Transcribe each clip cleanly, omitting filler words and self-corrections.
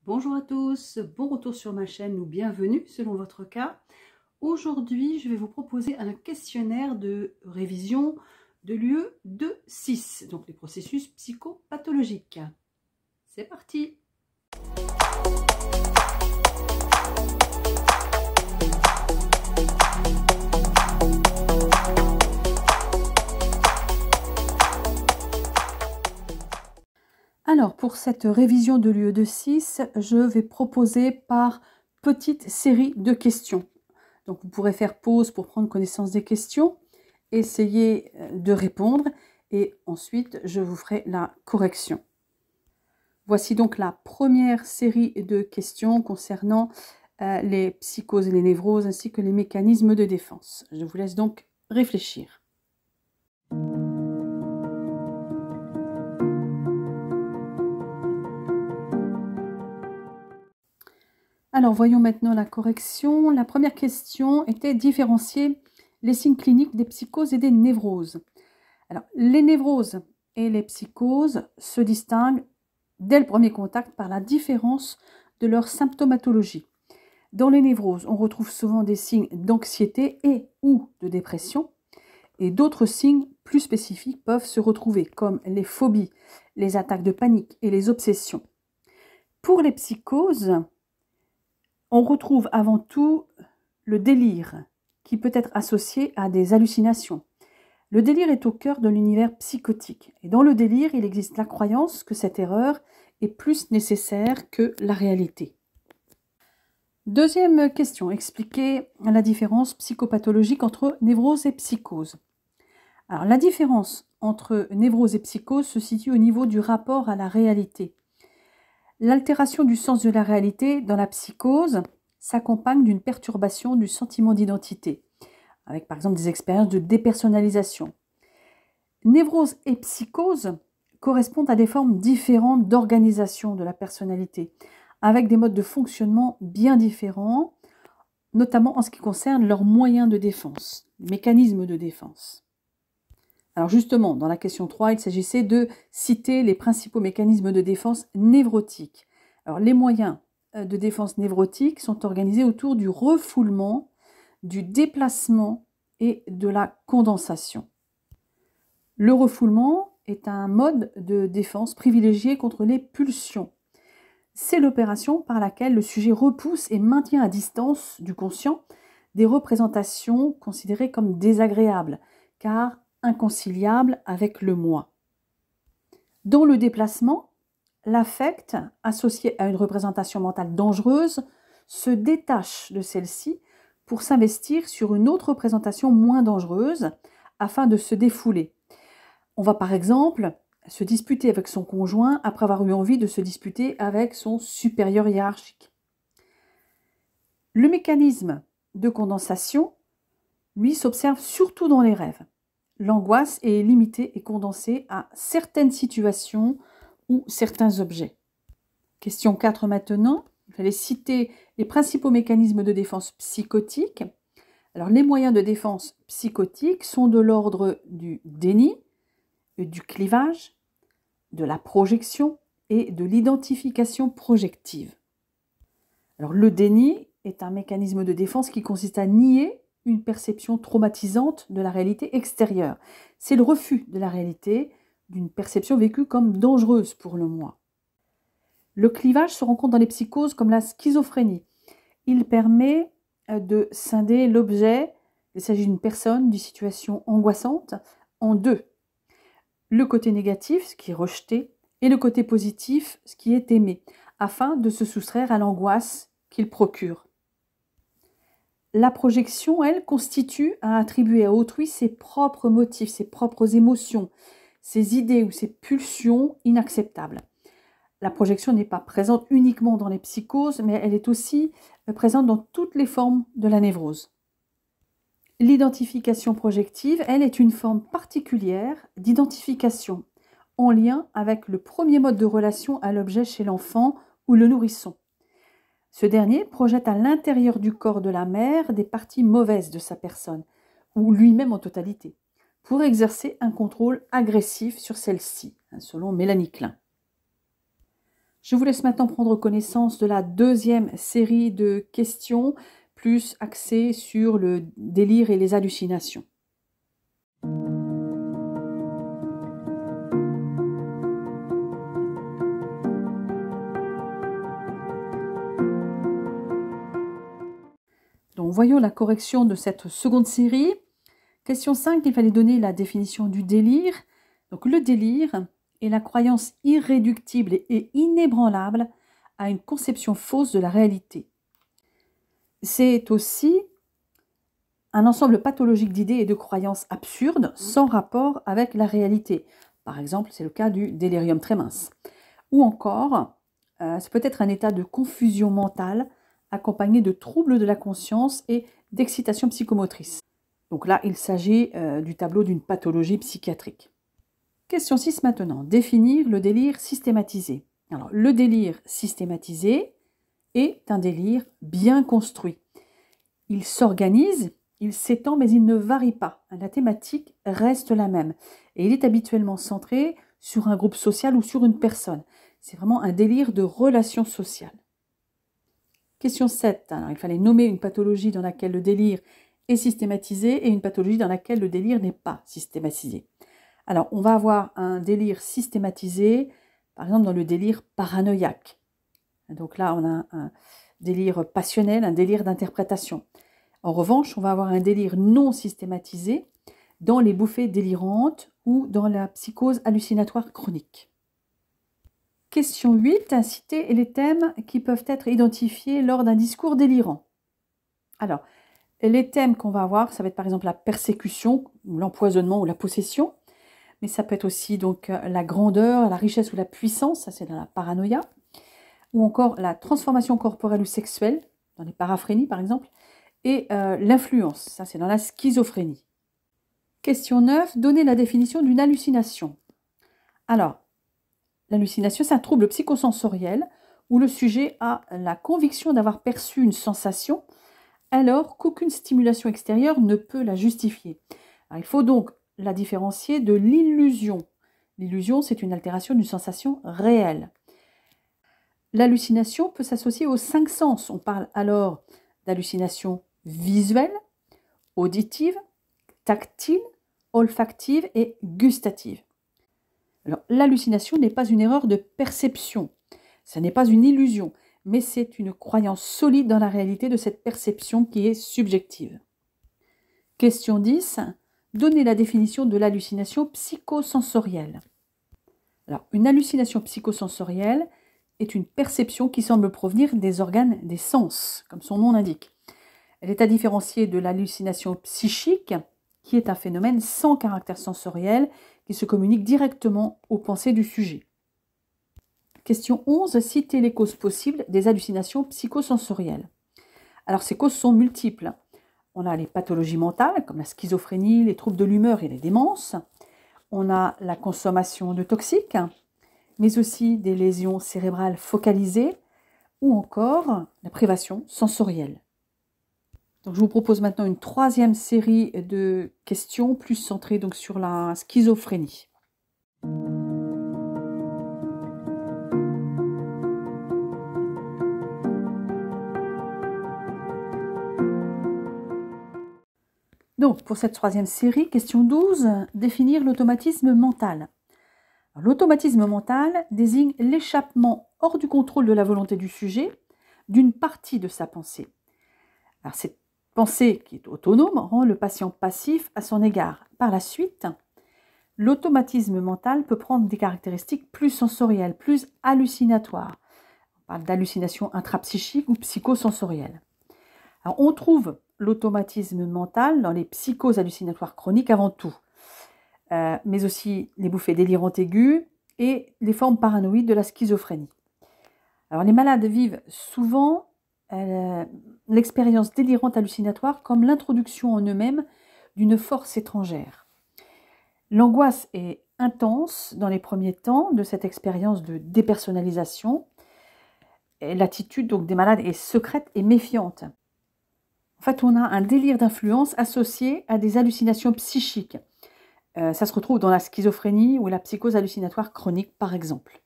Bonjour à tous, bon retour sur ma chaîne ou bienvenue selon votre cas. Aujourd'hui, je vais vous proposer un questionnaire de révision de l'UE 2-6, donc les processus psychopathologiques. C'est parti! Alors, pour cette révision de l'UE 2-6, je vais proposer par petite série de questions. Donc, vous pourrez faire pause pour prendre connaissance des questions, essayer de répondre et ensuite, je vous ferai la correction. Voici donc la première série de questions concernant les psychoses et les névroses ainsi que les mécanismes de défense. Je vous laisse donc réfléchir. Alors, voyons maintenant la correction. La première question était différencier les signes cliniques des psychoses et des névroses. Alors, les névroses et les psychoses se distinguent dès le premier contact par la différence de leur symptomatologie. Dans les névroses, on retrouve souvent des signes d'anxiété et ou de dépression, et d'autres signes plus spécifiques peuvent se retrouver, comme les phobies, les attaques de panique et les obsessions. Pour les psychoses, on retrouve avant tout le délire, qui peut être associé à des hallucinations. Le délire est au cœur de l'univers psychotique. Et dans le délire, il existe la croyance que cette erreur est plus nécessaire que la réalité. Deuxième question, expliquer la différence psychopathologique entre névrose et psychose. Alors, la différence entre névrose et psychose se situe au niveau du rapport à la réalité. L'altération du sens de la réalité dans la psychose s'accompagne d'une perturbation du sentiment d'identité, avec par exemple des expériences de dépersonnalisation. Névrose et psychose correspondent à des formes différentes d'organisation de la personnalité, avec des modes de fonctionnement bien différents, notamment en ce qui concerne leurs moyens de défense, les mécanismes de défense. Alors justement, dans la question 3, il s'agissait de citer les principaux mécanismes de défense névrotiques. Alors les moyens de défense névrotiques sont organisés autour du refoulement, du déplacement et de la condensation. Le refoulement est un mode de défense privilégié contre les pulsions. C'est l'opération par laquelle le sujet repousse et maintient à distance du conscient des représentations considérées comme désagréables, car inconciliables avec le moi. Dans le déplacement, l'affect, associé à une représentation mentale dangereuse, se détache de celle-ci pour s'investir sur une autre représentation moins dangereuse afin de se défouler. On va par exemple se disputer avec son conjoint après avoir eu envie de se disputer avec son supérieur hiérarchique. Le mécanisme de condensation, lui, s'observe surtout dans les rêves. L'angoisse est limitée et condensée à certaines situations ou certains objets. Question 4 maintenant. Il fallait citer les principaux mécanismes de défense psychotique. Alors, les moyens de défense psychotique sont de l'ordre du déni, du clivage, de la projection et de l'identification projective. Alors, le déni est un mécanisme de défense qui consiste à nier une perception traumatisante de la réalité extérieure. C'est le refus de la réalité, d'une perception vécue comme dangereuse pour le moi. Le clivage se rencontre dans les psychoses comme la schizophrénie. Il permet de scinder l'objet, il s'agit d'une personne, d'une situation angoissante, en deux. Le côté négatif, ce qui est rejeté, et le côté positif, ce qui est aimé, afin de se soustraire à l'angoisse qu'il procure. La projection, elle, constitue à attribuer à autrui ses propres motifs, ses propres émotions, ses idées ou ses pulsions inacceptables. La projection n'est pas présente uniquement dans les psychoses, mais elle est aussi présente dans toutes les formes de la névrose. L'identification projective, elle, est une forme particulière d'identification en lien avec le premier mode de relation à l'objet chez l'enfant ou le nourrisson. Ce dernier projette à l'intérieur du corps de la mère des parties mauvaises de sa personne, ou lui-même en totalité, pour exercer un contrôle agressif sur celle-ci, selon Mélanie Klein. Je vous laisse maintenant prendre connaissance de la deuxième série de questions, plus axées sur le délire et les hallucinations. Donc, voyons la correction de cette seconde série. Question 5, il fallait donner la définition du délire. Donc, le délire est la croyance irréductible et inébranlable à une conception fausse de la réalité. C'est aussi un ensemble pathologique d'idées et de croyances absurdes sans rapport avec la réalité. Par exemple, c'est le cas du délirium tremens. Ou encore, c'est peut-être un état de confusion mentale accompagné de troubles de la conscience et d'excitation psychomotrice. Donc là, il s'agit du tableau d'une pathologie psychiatrique. Question 6 maintenant. Définir le délire systématisé. Alors, le délire systématisé est un délire bien construit. Il s'organise, il s'étend, mais il ne varie pas. La thématique reste la même. Et il est habituellement centré sur un groupe social ou sur une personne. C'est vraiment un délire de relation sociale. Question 7. Alors, il fallait nommer une pathologie dans laquelle le délire est systématisé et une pathologie dans laquelle le délire n'est pas systématisé. Alors, on va avoir un délire systématisé, par exemple dans le délire paranoïaque. Donc là, on a un délire passionnel, un délire d'interprétation. En revanche, on va avoir un délire non systématisé dans les bouffées délirantes ou dans la psychose hallucinatoire chronique. Question 8. Citer les thèmes qui peuvent être identifiés lors d'un discours délirant. Alors, les thèmes qu'on va avoir, ça va être par exemple la persécution, l'empoisonnement ou la possession, mais ça peut être aussi donc la grandeur, la richesse ou la puissance, ça c'est dans la paranoïa, ou encore la transformation corporelle ou sexuelle, dans les paraphrénies par exemple, et l'influence, ça c'est dans la schizophrénie. Question 9. Donner la définition d'une hallucination. Alors, l'hallucination, c'est un trouble psychosensoriel où le sujet a la conviction d'avoir perçu une sensation alors qu'aucune stimulation extérieure ne peut la justifier. Alors, il faut donc la différencier de l'illusion. L'illusion, c'est une altération d'une sensation réelle. L'hallucination peut s'associer aux 5 sens. On parle alors d'hallucination visuelle, auditive, tactile, olfactive et gustative. Alors, l'hallucination n'est pas une erreur de perception, ce n'est pas une illusion, mais c'est une croyance solide dans la réalité de cette perception qui est subjective. Question 10. Donnez la définition de l'hallucination psychosensorielle. Alors, une hallucination psychosensorielle est une perception qui semble provenir des organes des sens, comme son nom l'indique. Elle est à différencier de l'hallucination psychique, qui est un phénomène sans caractère sensoriel, qui se communique directement aux pensées du sujet. Question 11. Citer les causes possibles des hallucinations psychosensorielles. Alors, ces causes sont multiples. On a les pathologies mentales, comme la schizophrénie, les troubles de l'humeur et les démences. On a la consommation de toxiques, mais aussi des lésions cérébrales focalisées, ou encore la privation sensorielle. Donc, je vous propose maintenant une troisième série de questions, plus centrées donc sur la schizophrénie. Donc, pour cette troisième série, question 12, définir l'automatisme mental. L'automatisme mental désigne l'échappement hors du contrôle de la volonté du sujet d'une partie de sa pensée. Alors, cette pensée qui est autonome rend le patient passif à son égard. Par la suite, l'automatisme mental peut prendre des caractéristiques plus sensorielles, plus hallucinatoires. On parle d'hallucination intrapsychique ou psychosensorielle. Alors, on trouve l'automatisme mental dans les psychoses hallucinatoires chroniques avant tout, mais aussi les bouffées délirantes aiguës et les formes paranoïdes de la schizophrénie. Alors, les malades vivent souvent l'expérience délirante hallucinatoire comme l'introduction en eux-mêmes d'une force étrangère. L'angoisse est intense dans les premiers temps de cette expérience de dépersonnalisation. L'attitude donc des malades est secrète et méfiante. En fait, on a un délire d'influence associé à des hallucinations psychiques. Ça se retrouve dans la schizophrénie ou la psychose hallucinatoire chronique, par exemple.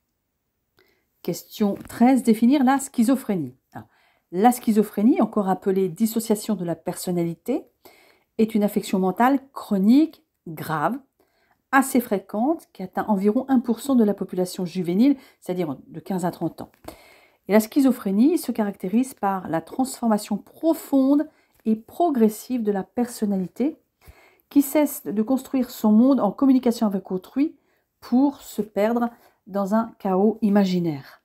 Question 13, définir la schizophrénie. Alors, la schizophrénie, encore appelée dissociation de la personnalité, est une affection mentale chronique, grave, assez fréquente, qui atteint environ 1% de la population juvénile, c'est-à-dire de 15 à 30 ans. Et la schizophrénie se caractérise par la transformation profonde et progressive de la personnalité, qui cesse de construire son monde en communication avec autrui pour se perdre dans un chaos imaginaire.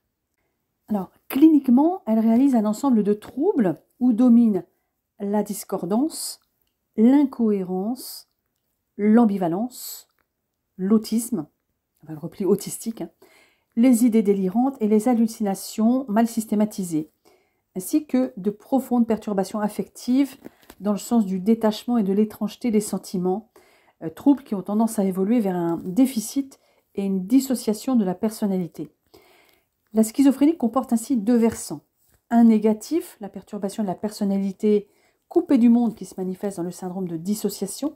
Alors, cliniquement, elle réalise un ensemble de troubles où dominent la discordance, l'incohérence, l'ambivalence, l'autisme, le repli autistique, les idées délirantes et les hallucinations mal systématisées, ainsi que de profondes perturbations affectives dans le sens du détachement et de l'étrangeté des sentiments, troubles qui ont tendance à évoluer vers un déficit et une dissociation de la personnalité. La schizophrénie comporte ainsi deux versants. Un négatif, la perturbation de la personnalité coupée du monde qui se manifeste dans le syndrome de dissociation,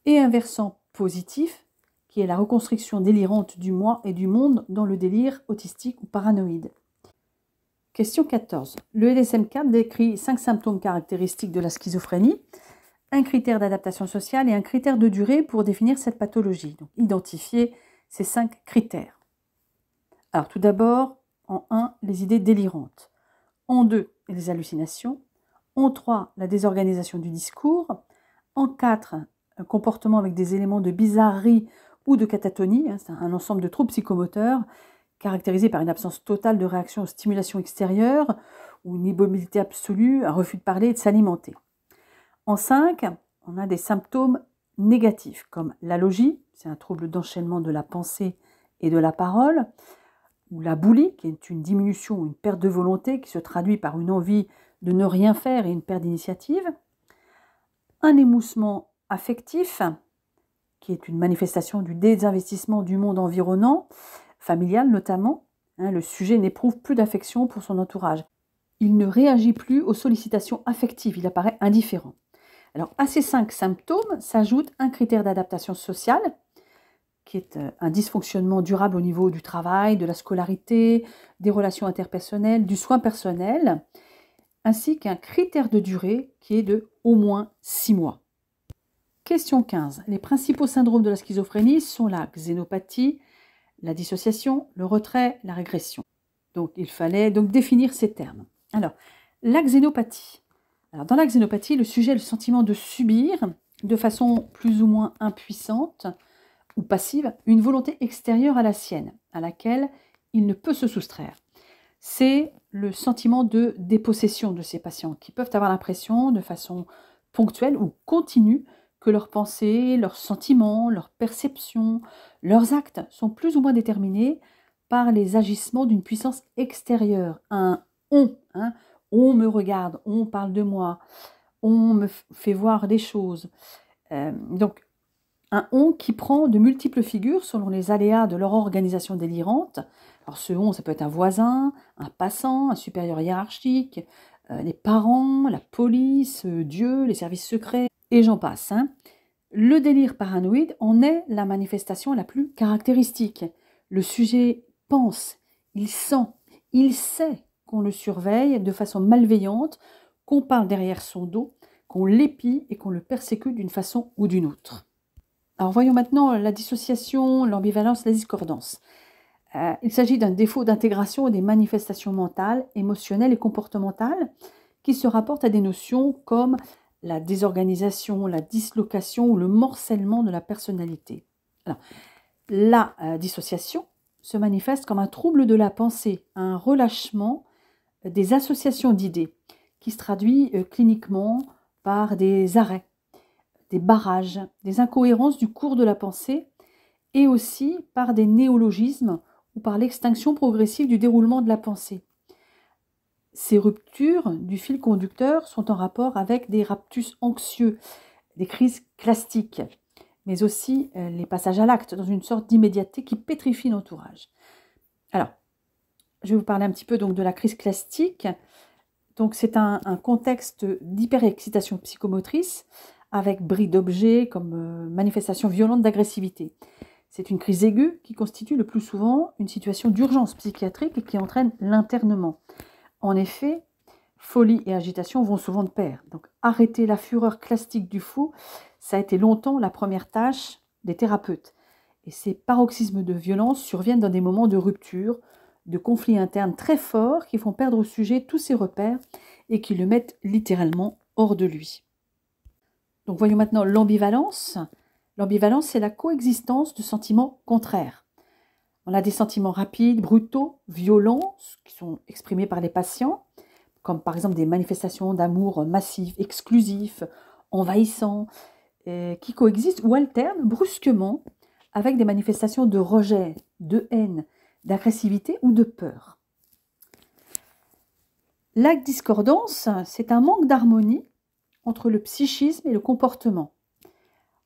et un versant positif, qui est la reconstruction délirante du moi et du monde dans le délire autistique ou paranoïde. Question 14. Le DSM-4 décrit 5 symptômes caractéristiques de la schizophrénie, un critère d'adaptation sociale et un critère de durée pour définir cette pathologie. Donc, identifier ces 5 critères. Alors, tout d'abord, en 1, les idées délirantes. En 2, les hallucinations. En 3, la désorganisation du discours. En 4, un comportement avec des éléments de bizarrerie ou de catatonie. C'est un ensemble de troubles psychomoteurs caractérisés par une absence totale de réaction aux stimulations extérieures ou une immobilité absolue, un refus de parler et de s'alimenter. En 5, on a des symptômes négatifs comme l'alogie, c'est un trouble d'enchaînement de la pensée et de la parole, ou la boulie, qui est une diminution ou une perte de volonté qui se traduit par une envie de ne rien faire et une perte d'initiative. Un émoussement affectif, qui est une manifestation du désinvestissement du monde environnant, familial notamment. Le sujet n'éprouve plus d'affection pour son entourage. Il ne réagit plus aux sollicitations affectives, il apparaît indifférent. Alors, à ces 5 symptômes s'ajoute un critère d'adaptation sociale, qui est un dysfonctionnement durable au niveau du travail, de la scolarité, des relations interpersonnelles, du soin personnel, ainsi qu'un critère de durée qui est de au moins 6 mois. Question 15. Les principaux syndromes de la schizophrénie sont la xénopathie, la dissociation, le retrait, la régression. Donc, il fallait donc définir ces termes. Alors, la xénopathie. Alors, dans la xénopathie, le sujet a le sentiment de subir, de façon plus ou moins impuissante ou passive, une volonté extérieure à la sienne, à laquelle il ne peut se soustraire. C'est le sentiment de dépossession de ces patients qui peuvent avoir l'impression, de façon ponctuelle ou continue, que leurs pensées, leurs sentiments, leurs perceptions, leurs actes sont plus ou moins déterminés par les agissements d'une puissance extérieure. Un on me regarde, on parle de moi, on me fait voir des choses. Donc, un on qui prend de multiples figures selon les aléas de leur organisation délirante. Alors, ce on, ça peut être un voisin, un passant, un supérieur hiérarchique, les parents, la police, Dieu, les services secrets, et j'en passe. Le délire paranoïde en est la manifestation la plus caractéristique. Le sujet pense, il sent, il sait qu'on le surveille de façon malveillante, qu'on parle derrière son dos, qu'on l'épie et qu'on le persécute d'une façon ou d'une autre. Alors voyons maintenant la dissociation, l'ambivalence, la discordance. Il s'agit d'un défaut d'intégration des manifestations mentales, émotionnelles et comportementales qui se rapportent à des notions comme la désorganisation, la dislocation ou le morcellement de la personnalité. Alors, la dissociation se manifeste comme un trouble de la pensée, un relâchement des associations d'idées qui se traduit cliniquement par des arrêts, des barrages, des incohérences du cours de la pensée et aussi par des néologismes ou par l'extinction progressive du déroulement de la pensée. Ces ruptures du fil conducteur sont en rapport avec des raptus anxieux, des crises clastiques, mais aussi les passages à l'acte dans une sorte d'immédiateté qui pétrifie l'entourage. Alors, je vais vous parler un petit peu donc de la crise clastique. Donc, c'est un contexte d'hyperexcitation psychomotrice avec bris d'objets comme manifestation violente d'agressivité. C'est une crise aiguë qui constitue le plus souvent une situation d'urgence psychiatrique et qui entraîne l'internement. En effet, folie et agitation vont souvent de pair. Donc arrêter la fureur classique du fou, ça a été longtemps la première tâche des thérapeutes. Et ces paroxysmes de violence surviennent dans des moments de rupture, de conflits internes très forts qui font perdre au sujet tous ses repères et qui le mettent littéralement hors de lui. Donc voyons maintenant l'ambivalence. L'ambivalence, c'est la coexistence de sentiments contraires. On a des sentiments rapides, brutaux, violents, qui sont exprimés par les patients, comme par exemple des manifestations d'amour massif, exclusif, envahissant, qui coexistent ou alternent brusquement avec des manifestations de rejet, de haine, d'agressivité ou de peur. La discordance, c'est un manque d'harmonie entre le psychisme et le comportement.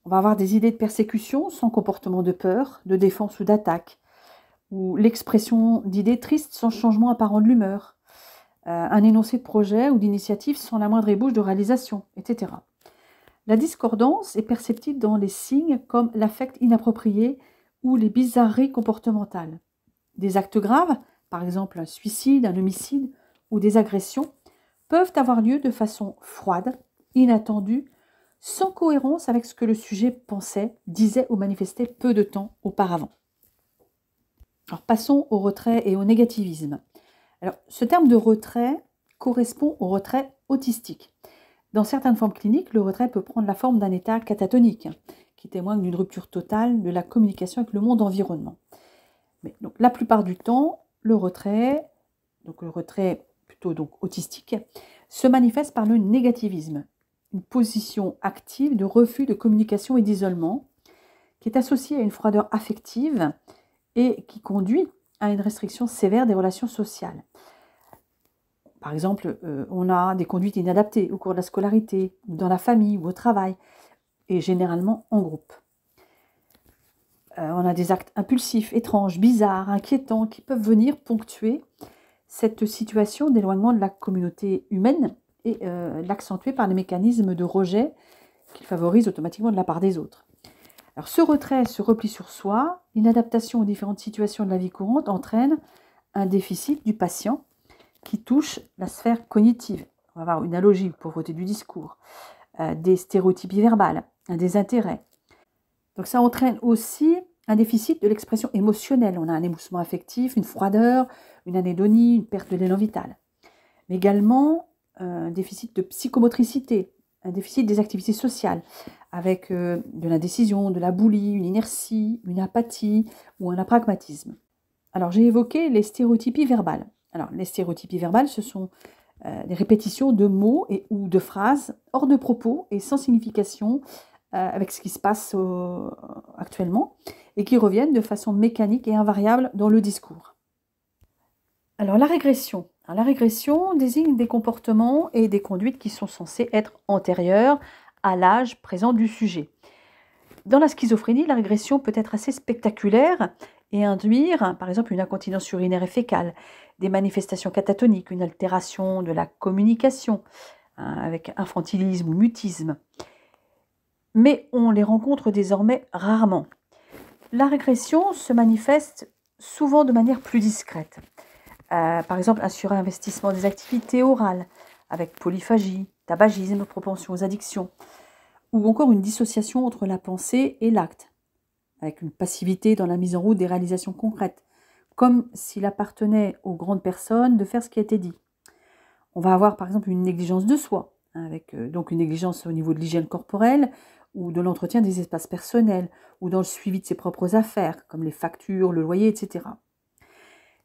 On va avoir des idées de persécution sans comportement de peur, de défense ou d'attaque, ou l'expression d'idées tristes sans changement apparent de l'humeur, un énoncé de projet ou d'initiative sans la moindre ébauche de réalisation, etc. La discordance est perceptible dans les signes comme l'affect inapproprié ou les bizarreries comportementales. Des actes graves, par exemple un suicide, un homicide ou des agressions, peuvent avoir lieu de façon froide, inattendue, sans cohérence avec ce que le sujet pensait, disait ou manifestait peu de temps auparavant. Alors passons au retrait et au négativisme. Alors, ce terme de retrait correspond au retrait autistique. Dans certaines formes cliniques, le retrait peut prendre la forme d'un état catatonique, qui témoigne d'une rupture totale de la communication avec le monde environnement. Mais donc, la plupart du temps, le retrait plutôt donc autistique, se manifeste par le négativisme, une position active de refus de communication et d'isolement, qui est associée à une froideur affective et qui conduit à une restriction sévère des relations sociales. Par exemple, on a des conduites inadaptées au cours de la scolarité, ou dans la famille, ou au travail, et généralement en groupe. On a des actes impulsifs, étranges, bizarres, inquiétants, qui peuvent venir ponctuer cette situation d'éloignement de la communauté humaine et l'accentuer par les mécanismes de rejet qu'ils favorisent automatiquement de la part des autres. Alors, ce retrait, ce repli sur soi, l'inadaptation aux différentes situations de la vie courante entraîne un déficit du patient qui touche la sphère cognitive. On va avoir une allogie, une pauvreté du discours, des stéréotypies verbales, des intérêts. Donc ça entraîne aussi un déficit de l'expression émotionnelle. On a un émoussement affectif, une froideur, une anédonie, une perte de l'élan vital. Mais également un déficit de psychomotricité, un déficit des activités sociales, avec de l'indécision, de la boulie, une inertie, une apathie ou un apragmatisme. Alors j'ai évoqué les stéréotypies verbales. Alors les stéréotypies verbales, ce sont des répétitions de mots ou de phrases hors de propos et sans signification avec ce qui se passe actuellement et qui reviennent de façon mécanique et invariable dans le discours. Alors la régression. La régression désigne des comportements et des conduites qui sont censés être antérieurs à l'âge présent du sujet. Dans la schizophrénie, la régression peut être assez spectaculaire et induire, par exemple, une incontinence urinaire et fécale, des manifestations catatoniques, une altération de la communication, avec infantilisme ou mutisme. Mais on les rencontre désormais rarement. La régression se manifeste souvent de manière plus discrète. Par exemple, un surinvestissement des activités orales, avec polyphagie, tabagisme, propension aux addictions, ou encore une dissociation entre la pensée et l'acte, avec une passivité dans la mise en route des réalisations concrètes, comme s'il appartenait aux grandes personnes de faire ce qui a été dit. On va avoir par exemple une négligence de soi, avec donc une négligence au niveau de l'hygiène corporelle, ou de l'entretien des espaces personnels, ou dans le suivi de ses propres affaires, comme les factures, le loyer, etc.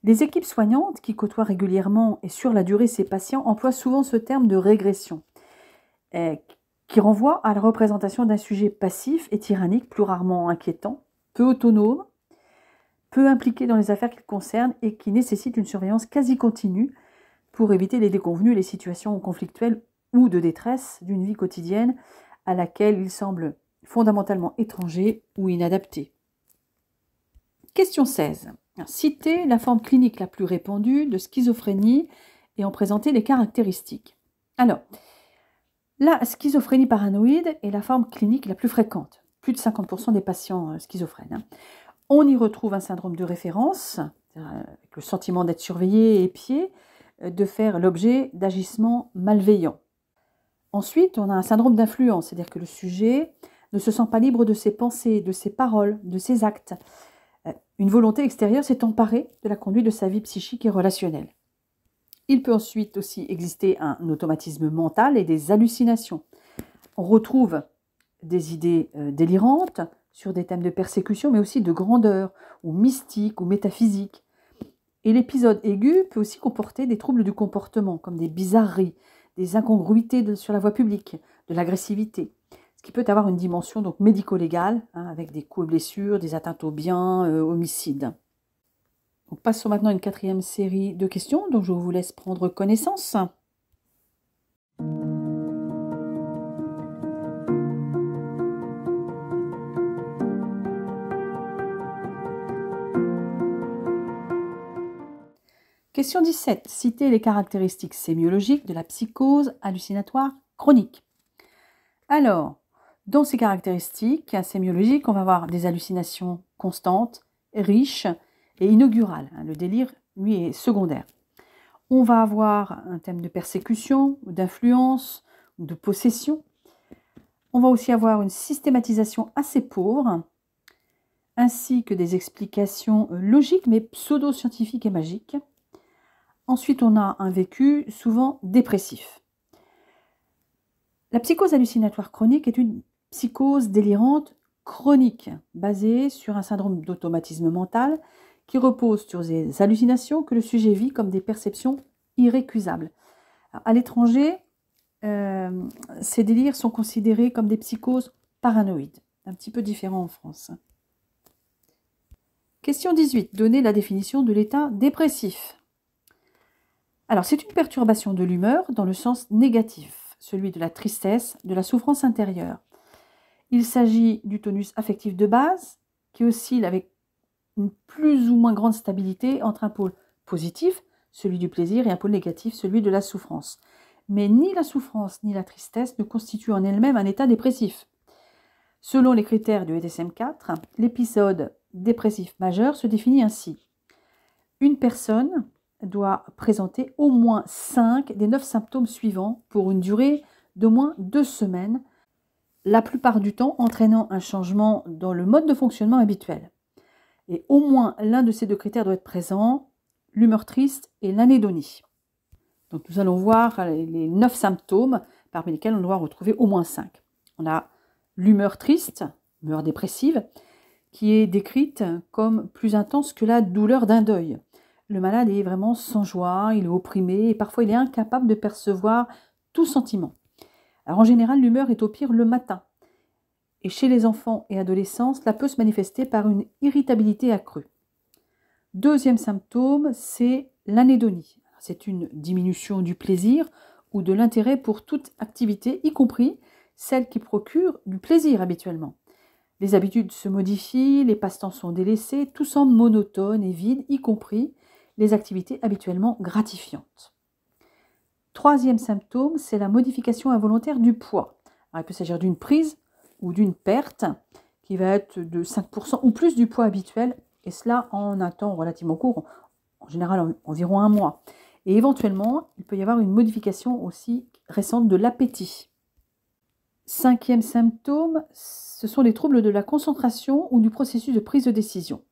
Les équipes soignantes qui côtoient régulièrement et sur la durée ces patients emploient souvent ce terme de régression, qui renvoie à la représentation d'un sujet passif et tyrannique, plus rarement inquiétant, peu autonome, peu impliqué dans les affaires qu'il concerne et qui nécessite une surveillance quasi continue pour éviter les déconvenues et les situations conflictuelles ou de détresse d'une vie quotidienne à laquelle il semble fondamentalement étranger ou inadapté. Question 16. Citer la forme clinique la plus répandue de schizophrénie et en présenter les caractéristiques. Alors, la schizophrénie paranoïde est la forme clinique la plus fréquente, plus de 50% des patients schizophrènes. On y retrouve un syndrome de référence, avec le sentiment d'être surveillé et épié, de faire l'objet d'agissements malveillants. Ensuite, on a un syndrome d'influence, c'est-à-dire que le sujet ne se sent pas libre de ses pensées, de ses paroles, de ses actes. Une volonté extérieure s'est emparée de la conduite de sa vie psychique et relationnelle. Il peut ensuite aussi exister un automatisme mental et des hallucinations. On retrouve des idées délirantes sur des thèmes de persécution, mais aussi de grandeur, ou mystique, ou métaphysique. Et l'épisode aigu peut aussi comporter des troubles du comportement, comme des bizarreries, des incongruités sur la voie publique, de l'agressivité, ce qui peut avoir une dimension donc médico-légale, avec des coups et blessures, des atteintes aux biens, homicides. Donc, passons maintenant à une 4e série de questions dont je vous laisse prendre connaissance. Question 17. Citez les caractéristiques sémiologiques de la psychose hallucinatoire chronique. Alors, dans ces caractéristiques sémiologiques, on va avoir des hallucinations constantes, riches et inaugurales. Le délire, lui, est secondaire. On va avoir un thème de persécution, d'influence, de possession. On va aussi avoir une systématisation assez pauvre, ainsi que des explications logiques, mais pseudo-scientifiques et magiques. Ensuite, on a un vécu souvent dépressif. La psychose hallucinatoire chronique est une psychose délirante chronique, basée sur un syndrome d'automatisme mental qui repose sur des hallucinations que le sujet vit comme des perceptions irrécusables. Alors, à l'étranger, ces délires sont considérés comme des psychoses paranoïdes, un petit peu différent en France. Question 18. Donnez la définition de l'état dépressif. Alors, c'est une perturbation de l'humeur dans le sens négatif, celui de la tristesse, de la souffrance intérieure. Il s'agit du tonus affectif de base, qui oscille avec une plus ou moins grande stabilité entre un pôle positif, celui du plaisir, et un pôle négatif, celui de la souffrance. Mais ni la souffrance ni la tristesse ne constituent en elles-mêmes un état dépressif. Selon les critères du DSM-4, l'épisode dépressif majeur se définit ainsi. Une personne doit présenter au moins 5 des 9 symptômes suivants pour une durée d'au moins 2 semaines, la plupart du temps entraînant un changement dans le mode de fonctionnement habituel. Et au moins l'un de ces 2 critères doit être présent, l'humeur triste et l'anédonie. Donc nous allons voir les 9 symptômes parmi lesquels on doit retrouver au moins 5. On a l'humeur triste, l'humeur dépressive, qui est décrite comme plus intense que la douleur d'un deuil. Le malade est vraiment sans joie, il est opprimé et parfois il est incapable de percevoir tout sentiment. Alors en général, l'humeur est au pire le matin. Et chez les enfants et adolescents, cela peut se manifester par une irritabilité accrue. Deuxième symptôme, c'est l'anédonie. C'est une diminution du plaisir ou de l'intérêt pour toute activité, y compris celle qui procure du plaisir habituellement. Les habitudes se modifient, les passe-temps sont délaissés, tout semble monotone et vide, y compris les activités habituellement gratifiantes. Troisième symptôme, c'est la modification involontaire du poids. Alors, il peut s'agir d'une prise ou d'une perte qui va être de 5% ou plus du poids habituel, et cela en un temps relativement court, en général environ 1 mois. Et éventuellement, il peut y avoir une modification aussi récente de l'appétit. Cinquième symptôme, ce sont les troubles de la concentration ou du processus de prise de décision.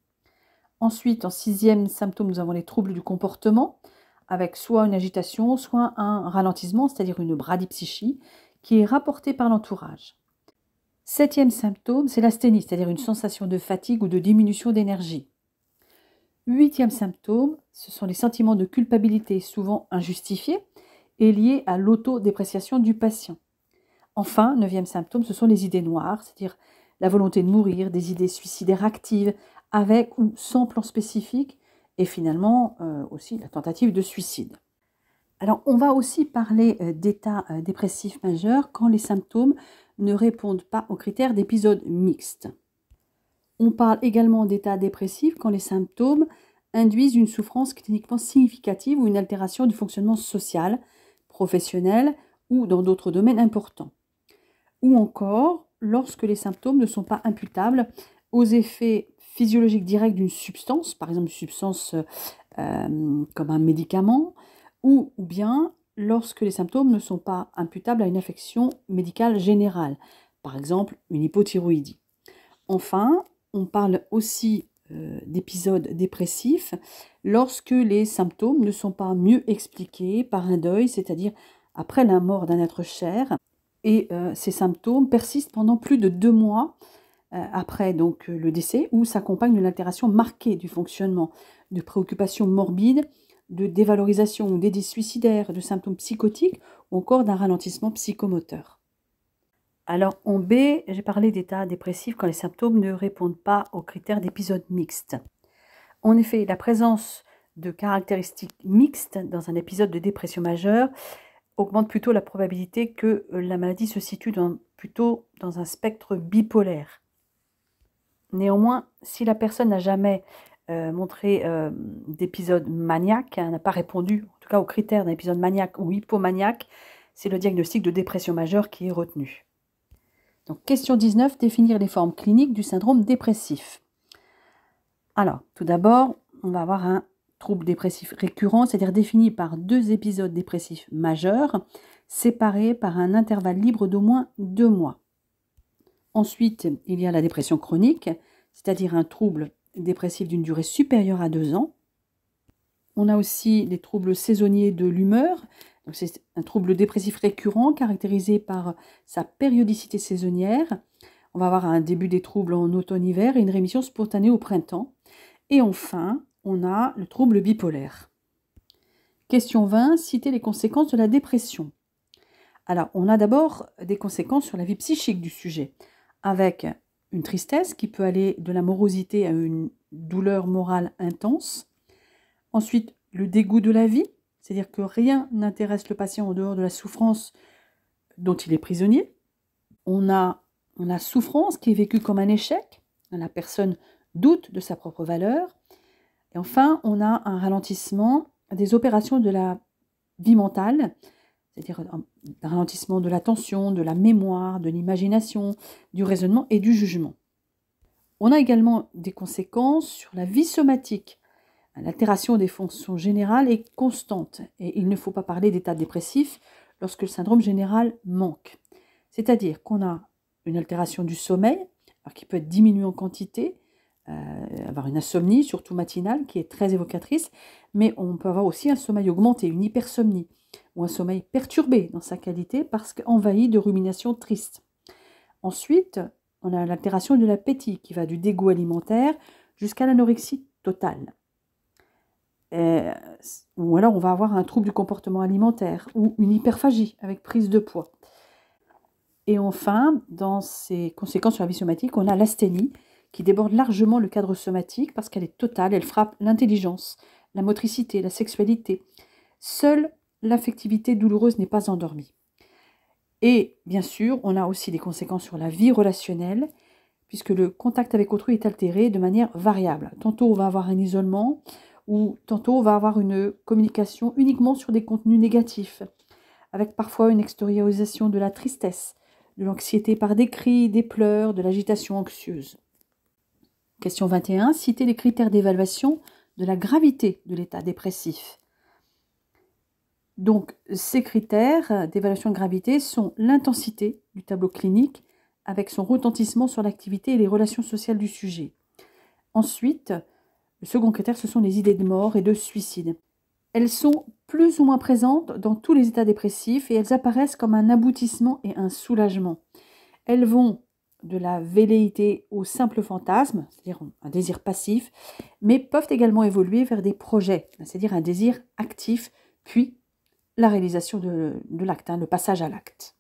Ensuite, en 6e symptôme, nous avons les troubles du comportement, avec soit une agitation, soit un ralentissement, c'est-à-dire une bradypsychie, qui est rapportée par l'entourage. 7e symptôme, c'est l'asthénie, c'est-à-dire une sensation de fatigue ou de diminution d'énergie. 8e symptôme, ce sont les sentiments de culpabilité, souvent injustifiés, et liés à l'autodépréciation du patient. Enfin, 9e symptôme, ce sont les idées noires, c'est-à-dire la volonté de mourir, des idées suicidaires actives, avec ou sans plan spécifique, et finalement aussi la tentative de suicide. Alors, on va aussi parler d'état dépressif majeur quand les symptômes ne répondent pas aux critères d'épisode mixte. On parle également d'état dépressif quand les symptômes induisent une souffrance cliniquement significative ou une altération du fonctionnement social, professionnel ou dans d'autres domaines importants. Ou encore lorsque les symptômes ne sont pas imputables aux effets physiologique directe d'une substance, par exemple une substance comme un médicament, ou bien lorsque les symptômes ne sont pas imputables à une affection médicale générale, par exemple une hypothyroïdie. Enfin, on parle aussi d'épisodes dépressifs lorsque les symptômes ne sont pas mieux expliqués par un deuil, c'est-à-dire après la mort d'un être cher, et ces symptômes persistent pendant plus de 2 mois après donc le décès, ou s'accompagnent d'une altération marquée du fonctionnement, de préoccupations morbides, de dévalorisation ou d'idées suicidaires, de symptômes psychotiques, ou encore d'un ralentissement psychomoteur. Alors en B, j'ai parlé d'état dépressif quand les symptômes ne répondent pas aux critères d'épisode mixte. En effet, la présence de caractéristiques mixtes dans un épisode de dépression majeure augmente plutôt la probabilité que la maladie se situe plutôt dans un spectre bipolaire. Néanmoins, si la personne n'a jamais montré d'épisode maniaque, n'a pas répondu en tout cas aux critères d'un épisode maniaque ou hypomaniaque, c'est le diagnostic de dépression majeure qui est retenu. Donc, question 19, définir les formes cliniques du syndrome dépressif. Alors, tout d'abord, on va avoir un trouble dépressif récurrent, c'est-à-dire défini par 2 épisodes dépressifs majeurs, séparés par un intervalle libre d'au moins 2 mois. Ensuite, il y a la dépression chronique, c'est-à-dire un trouble dépressif d'une durée supérieure à 2 ans. On a aussi les troubles saisonniers de l'humeur. Donc c'est un trouble dépressif récurrent caractérisé par sa périodicité saisonnière. On va avoir un début des troubles en automne-hiver et une rémission spontanée au printemps. Et enfin, on a le trouble bipolaire. Question 20, citer les conséquences de la dépression. Alors, on a d'abord des conséquences sur la vie psychique du sujet, avec une tristesse qui peut aller de la morosité à une douleur morale intense. Ensuite, le dégoût de la vie, c'est-à-dire que rien n'intéresse le patient en dehors de la souffrance dont il est prisonnier. On a la souffrance qui est vécue comme un échec. La personne doute de sa propre valeur. Et enfin, on a un ralentissement des opérations de la vie mentale, c'est-à-dire un ralentissement de l'attention, de la mémoire, de l'imagination, du raisonnement et du jugement. On a également des conséquences sur la vie somatique. L'altération des fonctions générales est constante et il ne faut pas parler d'état dépressif lorsque le syndrome général manque. C'est-à-dire qu'on a une altération du sommeil, alors qui peut être diminuée en quantité, avoir une insomnie, surtout matinale, qui est très évocatrice, mais on peut avoir aussi un sommeil augmenté, une hypersomnie, ou un sommeil perturbé dans sa qualité parce qu'envahi de ruminations tristes. Ensuite, on a l'altération de l'appétit qui va du dégoût alimentaire jusqu'à l'anorexie totale. Ou alors on va avoir un trouble du comportement alimentaire ou une hyperphagie avec prise de poids. Et enfin, dans ces conséquences sur la vie somatique, on a l'asthénie qui déborde largement le cadre somatique parce qu'elle est totale, elle frappe l'intelligence, la motricité, la sexualité. Seule l'affectivité douloureuse n'est pas endormie. Et bien sûr, on a aussi des conséquences sur la vie relationnelle, puisque le contact avec autrui est altéré de manière variable. Tantôt on va avoir un isolement, ou tantôt on va avoir une communication uniquement sur des contenus négatifs, avec parfois une extériorisation de la tristesse, de l'anxiété par des cris, des pleurs, de l'agitation anxieuse. Question 21, citer les critères d'évaluation de la gravité de l'état dépressif. Donc, ces critères d'évaluation de gravité sont l'intensité du tableau clinique avec son retentissement sur l'activité et les relations sociales du sujet. Ensuite, le second critère, ce sont les idées de mort et de suicide. Elles sont plus ou moins présentes dans tous les états dépressifs et elles apparaissent comme un aboutissement et un soulagement. Elles vont de la velléité au simple fantasme, c'est-à-dire un désir passif, mais peuvent également évoluer vers des projets, c'est-à-dire un désir actif, puis la réalisation de l'acte, le passage à l'acte.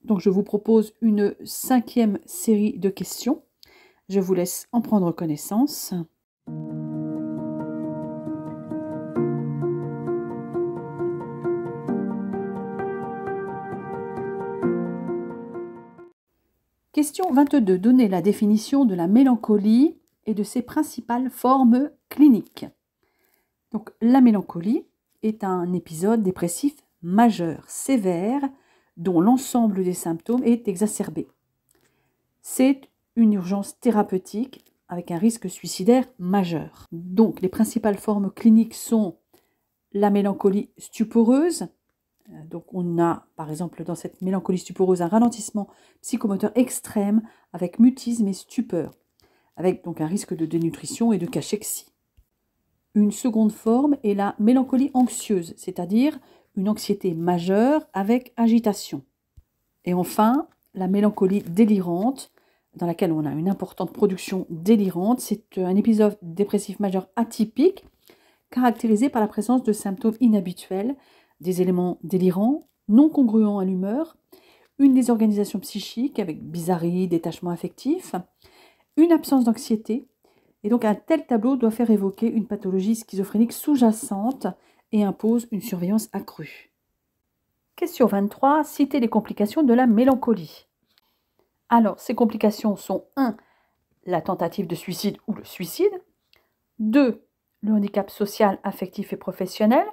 Donc je vous propose une 5e série de questions. Je vous laisse en prendre connaissance. Question 22. Donnez la définition de la mélancolie et de ses principales formes cliniques. Donc la mélancolie est un épisode dépressif majeur, sévère, dont l'ensemble des symptômes est exacerbé. C'est une urgence thérapeutique avec un risque suicidaire majeur. Donc, les principales formes cliniques sont la mélancolie stuporeuse. Donc, on a, par exemple, dans cette mélancolie stuporeuse, un ralentissement psychomoteur extrême avec mutisme et stupeur, avec donc un risque de dénutrition et de cachexie. Une seconde forme est la mélancolie anxieuse, c'est-à-dire une anxiété majeure avec agitation. Et enfin, la mélancolie délirante, dans laquelle on a une importante production délirante. C'est un épisode dépressif majeur atypique, caractérisé par la présence de symptômes inhabituels, des éléments délirants, non congruents à l'humeur, une désorganisation psychique avec bizarrerie, détachement affectif, une absence d'anxiété. Et donc un tel tableau doit faire évoquer une pathologie schizophrénique sous-jacente et impose une surveillance accrue. Question 23. Citez les complications de la mélancolie. Alors, ces complications sont 1. La tentative de suicide ou le suicide. 2. Le handicap social, affectif et professionnel.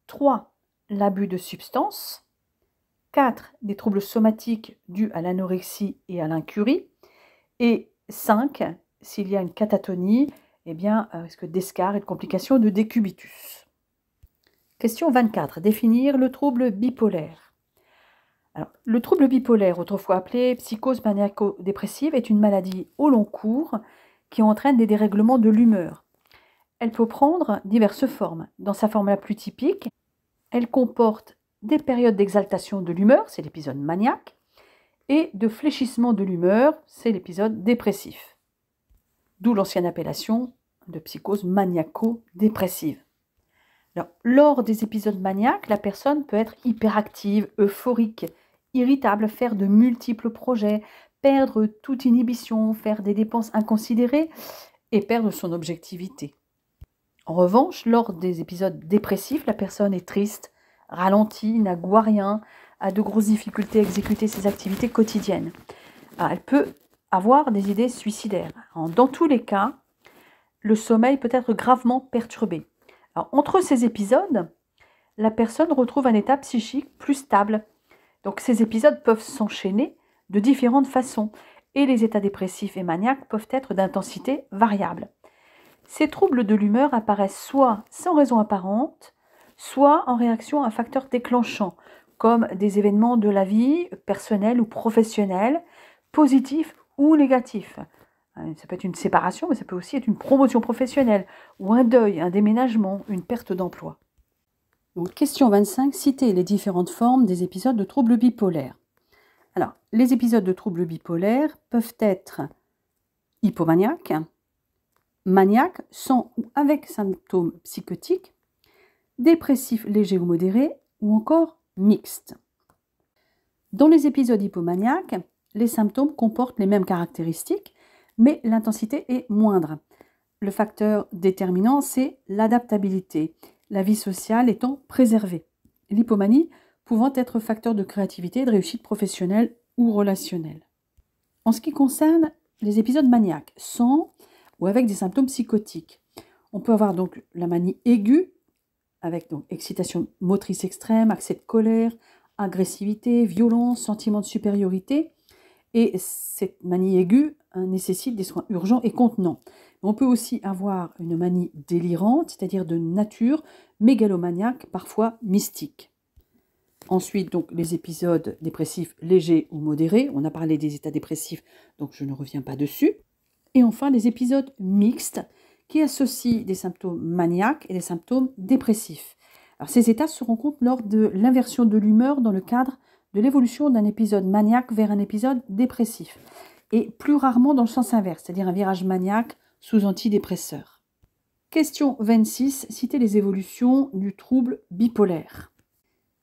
3. L'abus de substances. 4. Des troubles somatiques dus à l'anorexie et à l'incurie. Et 5. S'il y a une catatonie, risque d'escarre et de complications de décubitus. Question 24. Définir le trouble bipolaire. Alors, le trouble bipolaire, autrefois appelé psychose maniaco-dépressive, est une maladie au long cours qui entraîne des dérèglements de l'humeur. Elle peut prendre diverses formes. Dans sa forme la plus typique, elle comporte des périodes d'exaltation de l'humeur, c'est l'épisode maniaque, et de fléchissement de l'humeur, c'est l'épisode dépressif. D'où l'ancienne appellation de psychose maniaco-dépressive. Alors, lors des épisodes maniaques, la personne peut être hyperactive, euphorique, irritable, faire de multiples projets, perdre toute inhibition, faire des dépenses inconsidérées et perdre son objectivité. En revanche, lors des épisodes dépressifs, la personne est triste, ralentie, n'a goût à rien, a de grosses difficultés à exécuter ses activités quotidiennes. Alors, elle peut avoir des idées suicidaires. Alors, dans tous les cas, le sommeil peut être gravement perturbé. Alors, entre ces épisodes, la personne retrouve un état psychique plus stable. Donc ces épisodes peuvent s'enchaîner de différentes façons et les états dépressifs et maniaques peuvent être d'intensité variable. Ces troubles de l'humeur apparaissent soit sans raison apparente, soit en réaction à un facteur déclenchant, comme des événements de la vie, personnels ou professionnels, positifs ou négatifs. Ça peut être une séparation, mais ça peut aussi être une promotion professionnelle, ou un deuil, un déménagement, une perte d'emploi. Donc, question 25, citez les différentes formes des épisodes de troubles bipolaires. Alors, les épisodes de troubles bipolaires peuvent être hypomaniaques, maniaques, sans ou avec symptômes psychotiques, dépressifs légers ou modérés, ou encore mixtes. Dans les épisodes hypomaniaques, les symptômes comportent les mêmes caractéristiques, mais l'intensité est moindre. Le facteur déterminant, c'est l'adaptabilité, la vie sociale étant préservée. L'hypomanie pouvant être facteur de créativité, de réussite professionnelle ou relationnelle. En ce qui concerne les épisodes maniaques, sans ou avec des symptômes psychotiques, on peut avoir donc la manie aiguë, avec donc excitation motrice extrême, accès de colère, agressivité, violence, sentiment de supériorité. Et cette manie aiguë nécessite des soins urgents et contenants. On peut aussi avoir une manie délirante, c'est-à-dire de nature mégalomaniaque, parfois mystique. Ensuite, donc, les épisodes dépressifs légers ou modérés. On a parlé des états dépressifs, donc je ne reviens pas dessus. Et enfin, les épisodes mixtes qui associent des symptômes maniaques et des symptômes dépressifs. Alors, ces états se rencontrent lors de l'inversion de l'humeur dans le cadre de l'évolution d'un épisode maniaque vers un épisode dépressif. Et plus rarement dans le sens inverse, c'est-à-dire un virage maniaque sous antidépresseur. Question 26. Citez les évolutions du trouble bipolaire.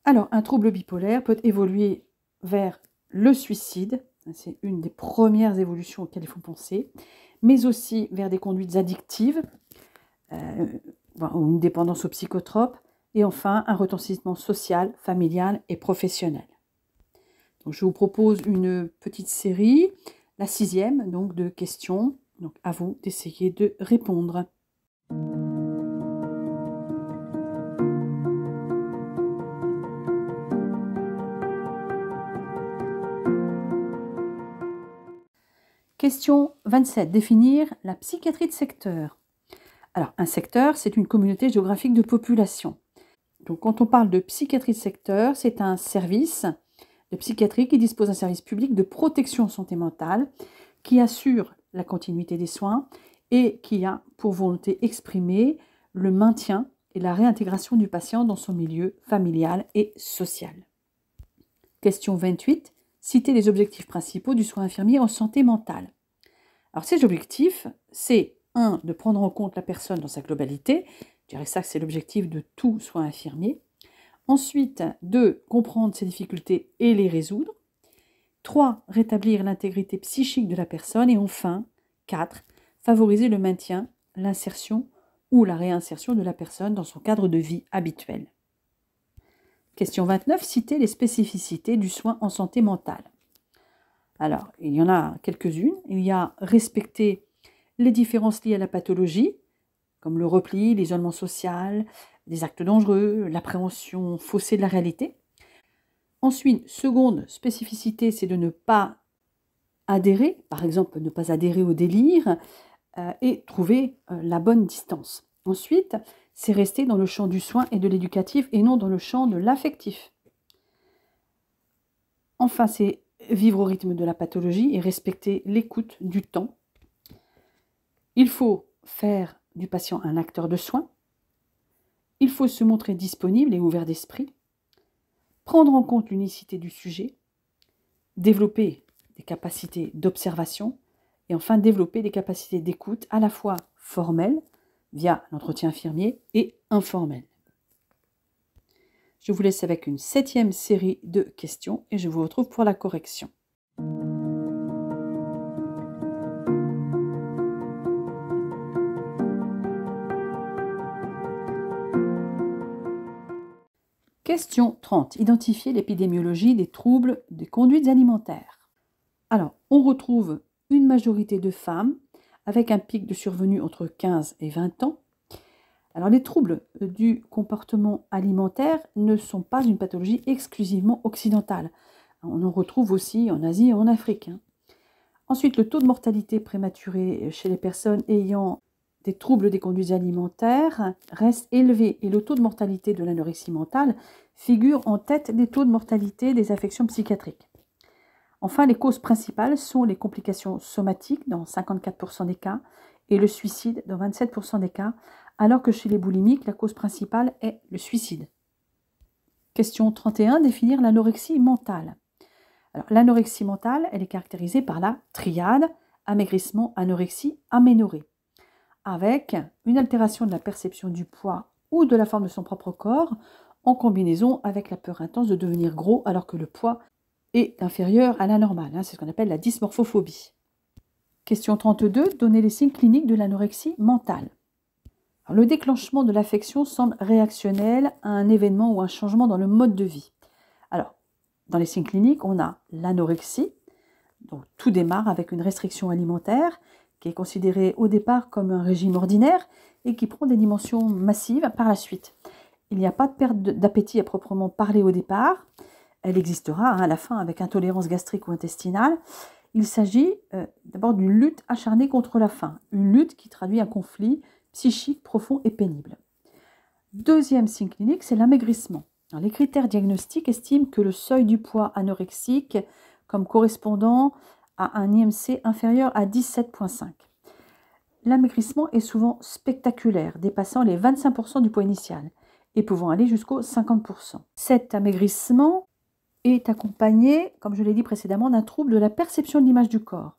Alors, un trouble bipolaire peut évoluer vers le suicide, c'est une des premières évolutions auxquelles il faut penser, mais aussi vers des conduites addictives, une dépendance aux psychotropes, et enfin un retentissement social, familial et professionnel. Donc, je vous propose une petite série, la 6e donc, de questions. Donc, à vous d'essayer de répondre. Question 27. Définir la psychiatrie de secteur. Alors, un secteur, c'est une communauté géographique de population. Donc, quand on parle de psychiatrie de secteur, c'est un service de psychiatrie qui dispose d'un service public de protection santé mentale, qui assure la continuité des soins et qui a pour volonté exprimée le maintien et la réintégration du patient dans son milieu familial et social. Question 28. Citer les objectifs principaux du soin infirmier en santé mentale. Alors ces objectifs, c'est 1. De prendre en compte la personne dans sa globalité. Je dirais que ça, c'est l'objectif de tout soin infirmier. Ensuite, 2. Comprendre ses difficultés et les résoudre. 3. Rétablir l'intégrité psychique de la personne. Et enfin, 4. Favoriser le maintien, l'insertion ou la réinsertion de la personne dans son cadre de vie habituel. Question 29. Citer les spécificités du soin en santé mentale. Alors, il y en a quelques-unes. Il y a respecter les différences liées à la pathologie, comme le repli, l'isolement social, les actes dangereux, l'appréhension faussée de la réalité. Ensuite, seconde spécificité, c'est de ne pas adhérer, par exemple ne pas adhérer au délire et trouver la bonne distance. Ensuite, c'est rester dans le champ du soin et de l'éducatif et non dans le champ de l'affectif. Enfin, c'est vivre au rythme de la pathologie et respecter l'écoute du temps. Il faut faire du patient un acteur de soins. Il faut se montrer disponible et ouvert d'esprit. Prendre en compte l'unicité du sujet. Développer des capacités d'observation. Et enfin, développer des capacités d'écoute à la fois formelles, via l'entretien infirmier, et informelles. Je vous laisse avec une 7e série de questions et je vous retrouve pour la correction. Question 30. Identifier l'épidémiologie des troubles des conduites alimentaires. Alors, on retrouve une majorité de femmes avec un pic de survenue entre 15 et 20 ans. Alors, les troubles du comportement alimentaire ne sont pas une pathologie exclusivement occidentale. On en retrouve aussi en Asie et en Afrique. Ensuite, le taux de mortalité prématurée chez les personnes ayant des troubles des conduites alimentaires reste élevé et le taux de mortalité de l'anorexie mentale figure en tête des taux de mortalité des affections psychiatriques. Enfin, les causes principales sont les complications somatiques dans 54% des cas et le suicide dans 27% des cas, alors que chez les boulimiques, la cause principale est le suicide. Question 31, définir l'anorexie mentale. Alors, l'anorexie mentale, elle est caractérisée par la triade amaigrissement, anorexie, aménorrhée, avec une altération de la perception du poids ou de la forme de son propre corps, en combinaison avec la peur intense de devenir gros alors que le poids est inférieur à la normale. C'est ce qu'on appelle la dysmorphophobie. Question 32, donner les signes cliniques de l'anorexie mentale. Alors, le déclenchement de l'affection semble réactionnel à un événement ou un changement dans le mode de vie. Alors, dans les signes cliniques, on a l'anorexie, donc tout démarre avec une restriction alimentaire qui est considérée au départ comme un régime ordinaire et qui prend des dimensions massives par la suite. Il n'y a pas de perte d'appétit à proprement parler au départ. Elle existera à la fin avec intolérance gastrique ou intestinale. Il s'agit d'abord d'une lutte acharnée contre la faim, une lutte qui traduit un conflit psychique profond et pénible. Deuxième signe clinique, c'est l'amaigrissement. Les critères diagnostiques estiment que le seuil du poids anorexique comme correspondant à un IMC inférieur à 17,5. L'amaigrissement est souvent spectaculaire, dépassant les 25% du poids initial et pouvant aller jusqu'aux 50%. Cet amaigrissement est accompagné, comme je l'ai dit précédemment, d'un trouble de la perception de l'image du corps.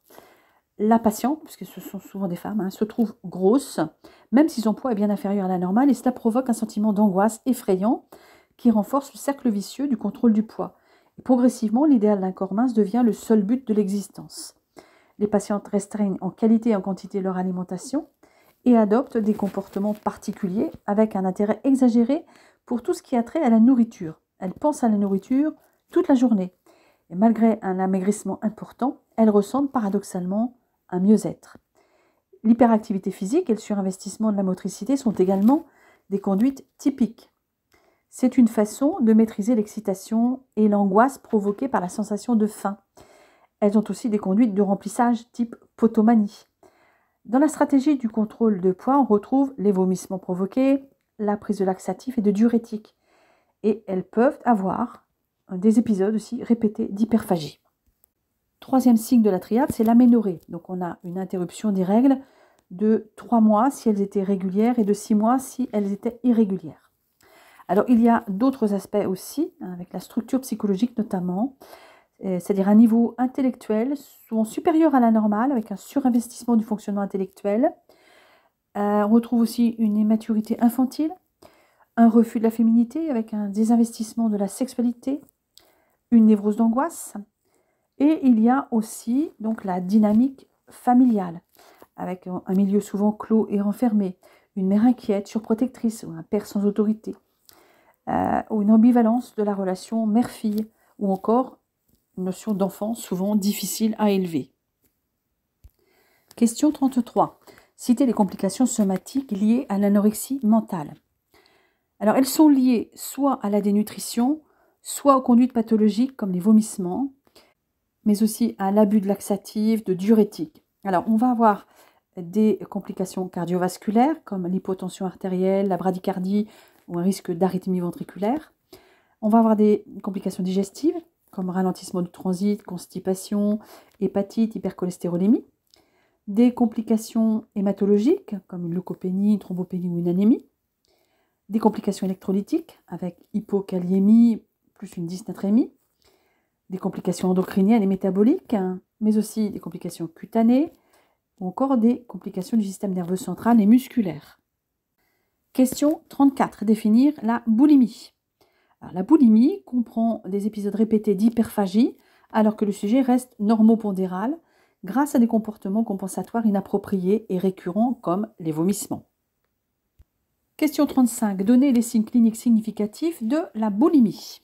La patiente, puisque ce sont souvent des femmes, se trouve grosse, même si son poids est bien inférieur à la normale, et cela provoque un sentiment d'angoisse effrayant qui renforce le cercle vicieux du contrôle du poids. Et progressivement, l'idéal d'un corps mince devient le seul but de l'existence. Les patientes restreignent en qualité et en quantité leur alimentation et adoptent des comportements particuliers avec un intérêt exagéré pour tout ce qui a trait à la nourriture. Elles pensent à la nourriture toute la journée. Et malgré un amaigrissement important, elles ressentent paradoxalement un mieux-être. L'hyperactivité physique et le surinvestissement de la motricité sont également des conduites typiques. C'est une façon de maîtriser l'excitation et l'angoisse provoquée par la sensation de faim. Elles ont aussi des conduites de remplissage type potomanie. Dans la stratégie du contrôle de poids, on retrouve les vomissements provoqués, la prise de laxatifs et de diurétiques. Et elles peuvent avoir des épisodes aussi répétés d'hyperphagie. Troisième signe de la triade, c'est l'aménorrhée. Donc on a une interruption des règles de 3 mois si elles étaient régulières et de 6 mois si elles étaient irrégulières. Alors il y a d'autres aspects aussi, avec la structure psychologique notamment, c'est-à-dire un niveau intellectuel souvent supérieur à la normale, avec un surinvestissement du fonctionnement intellectuel. On retrouve aussi une immaturité infantile, un refus de la féminité avec un désinvestissement de la sexualité, une névrose d'angoisse. Et il y a aussi donc la dynamique familiale, avec un milieu souvent clos et renfermé, une mère inquiète, surprotectrice, ou un père sans autorité, ou une ambivalence de la relation mère-fille, ou encore une notion d'enfant souvent difficile à élever. Question 33. Citez les complications somatiques liées à l'anorexie mentale. Alors, elles sont liées soit à la dénutrition, soit aux conduites pathologiques comme les vomissements, mais aussi à l'abus de laxatifs, de diurétiques. Alors, on va avoir des complications cardiovasculaires comme l'hypotension artérielle, la bradycardie ou un risque d'arythmie ventriculaire. On va avoir des complications digestives comme ralentissement du transit, constipation, hépatite, hypercholestérolémie. Des complications hématologiques comme une leucopénie, une thrombopénie ou une anémie. Des complications électrolytiques avec hypokaliémie plus une dysnatrémie. Des complications endocriniennes et métaboliques, mais aussi des complications cutanées, ou encore des complications du système nerveux central et musculaire. Question 34. Définir la boulimie. Alors, la boulimie comprend des épisodes répétés d'hyperphagie, alors que le sujet reste normopondéral, grâce à des comportements compensatoires inappropriés et récurrents comme les vomissements. Question 35. Donner les signes cliniques significatifs de la boulimie.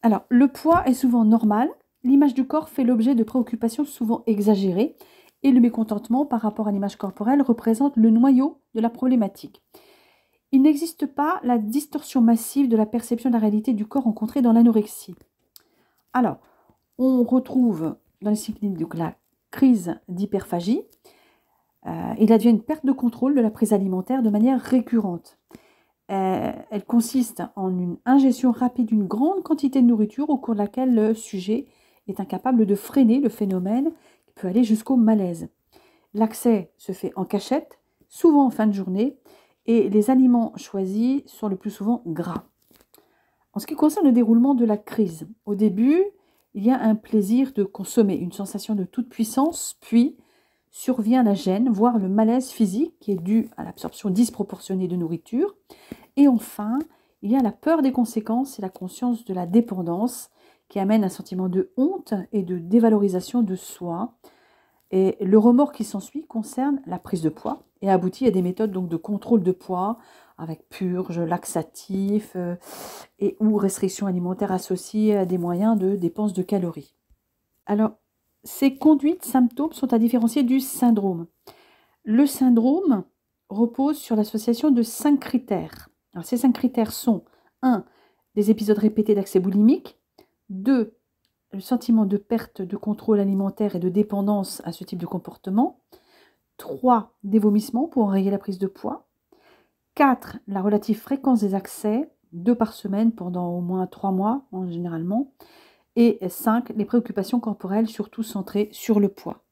Alors, le poids est souvent normal, l'image du corps fait l'objet de préoccupations souvent exagérées et le mécontentement par rapport à l'image corporelle représente le noyau de la problématique. Il n'existe pas la distorsion massive de la perception de la réalité du corps rencontrée dans l'anorexie. Alors, on retrouve dans les signes cliniques la crise d'hyperphagie. Il advient une perte de contrôle de la prise alimentaire de manière récurrente. Elle consiste en une ingestion rapide d'une grande quantité de nourriture au cours de laquelle le sujet est incapable de freiner le phénomène qui peut aller jusqu'au malaise. L'accès se fait en cachette, souvent en fin de journée, et les aliments choisis sont le plus souvent gras. En ce qui concerne le déroulement de la crise, au début, il y a un plaisir de consommer, une sensation de toute puissance, puis survient la gêne, voire le malaise physique qui est dû à l'absorption disproportionnée de nourriture. Et enfin, il y a la peur des conséquences et la conscience de la dépendance qui amène un sentiment de honte et de dévalorisation de soi. Et le remords qui s'ensuit concerne la prise de poids et aboutit à des méthodes donc de contrôle de poids avec purge, laxatif et ou restrictions alimentaires associées à des moyens de dépense de calories. Alors, ces conduites symptômes sont à différencier du syndrome. Le syndrome repose sur l'association de 5 critères. Alors, ces 5 critères sont 1. Des épisodes répétés d'accès boulimique, 2. Le sentiment de perte de contrôle alimentaire et de dépendance à ce type de comportement, 3. Des vomissements pour enrayer la prise de poids, 4. La relative fréquence des accès, 2 par semaine pendant au moins 3 mois généralement, et 5. Les préoccupations corporelles surtout centrées sur le poids.